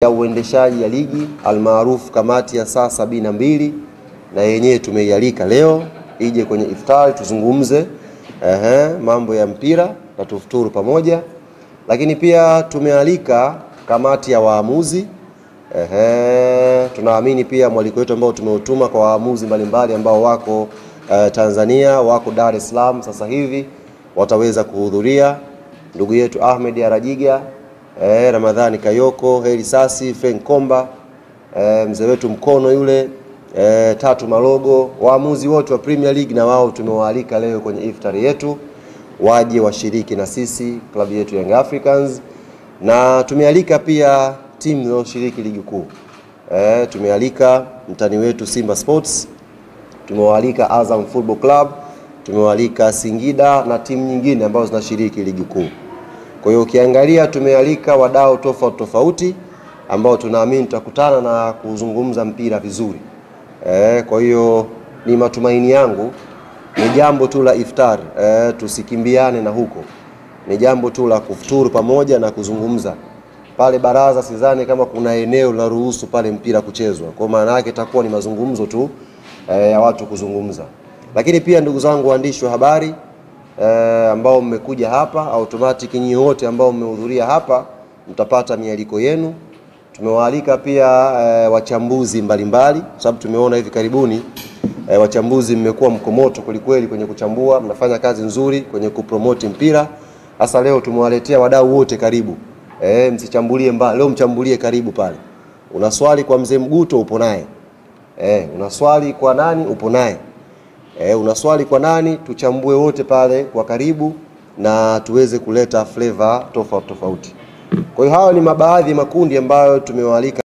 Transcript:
ya uendeshaji ya ligi almaarufu kamati ya saa 72, na yenyewe tumeialika leo ije kwenye iftari tuzungumze mambo ya mpira na tufuturu pamoja. Lakini pia tumealika kamati ya waamuzi. Tunaamini pia mwaliko wetu ambao tumeutuma kwa waamuzi mbalimbali ambao wako Tanzania, wako Dar es Salaam sasa hivi wataweza kuhudhuria. Ndugu yetu Ahmed Arajiga, Ramadhani Kayoko, Heri Sasi, Frank Komba, mzee wetu Mkono yule, Tatu Malogo, waamuzi wote wa Premier League na wao tumewaalika leo kwenye iftari yetu waje washiriki na sisi klabu yetu Young Africans. Na tumealika pia timu zinazoshiriki ligi kuu. Tumealika mtani wetu Simba Sports, tumewaalika Azam Football Club, tumewaalika Singida na timu nyingine ambazo zinashiriki ligi kuu. Kwa hiyo ukiangalia tumealika wadau tofauti ambao tunaamini tutakutana na kuzungumza mpira vizuri. Kwa hiyo ni matumaini yangu ni jambo tu la iftar, tusikimbiane na huko. Ni jambo tu la kufuturu pamoja na kuzungumza. Pale baraza sidhani kama kuna eneo la ruhusu pale mpira kuchezwa. Kwa maana yake itakuwa ni mazungumzo tu ya watu kuzungumza. Lakini pia ndugu zangu waandishi wa habari ambao mmekuja hapa, automatic nyinyi wote ambao mmehudhuria hapa mtapata mialiko yenu. Tumewaalika pia wachambuzi mbalimbali kwa sababu tumeona hivi karibuni wachambuzi mmekuwa mkomoto kweli kwenye kuchambua, mnafanya kazi nzuri kwenye kupromote mpira. Hasa leo tumewaletea wadau wote karibu. Msichambulie mbali, leo mchambulie karibu pale. Una swali kwa mzee Mguto upo naye. Una swali kwa nani upo naye. Una swali kwa nani, tuchambue wote pale kwa karibu na tuweze kuleta flavor tofauti. Kwa hiyo hawa ni mabaadhi makundi ambayo tumewaalika.